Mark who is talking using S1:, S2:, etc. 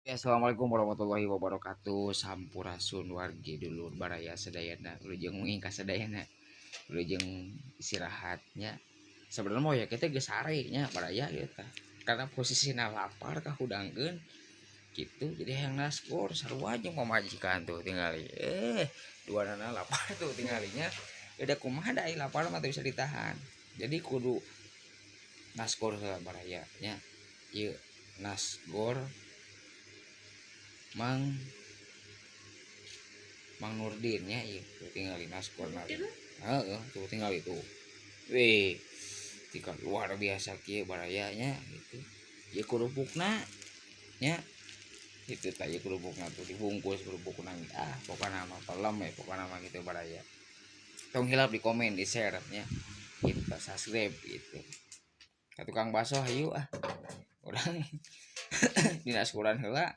S1: Ya, assalamualaikum warahmatullahi wabarakatuh. Sampurasun wargi dulur baraya sadayana ulujeng muing ka sadayana ulujeng istirahatnya sebenarnya mau ya kita geus sare nya baraya gitu kan karena posisinya lapar kahudangkeun gitu jadi yang naskor sarua jeung pamajikan tuh tinggali dua nana lapar tuh tinggalinya udah kumaha da lapar mah teu bisa ditahan jadi kudu naskor baraya nya ieu nasgor Mang Mang Nurdin nya ieu tinggal di naskor heeh tuh tinggal itu weh tika luar biasa kieu barayanya gitu ieu kerupukna nya itu tah ieu kerupukna tuh dibungkus kerupukna pokokna mah pelem pokokna mah gitu baraya tong hilap di komen di share nya gitu subscribe gitu ka tukang baso hayu urang di naskuran heula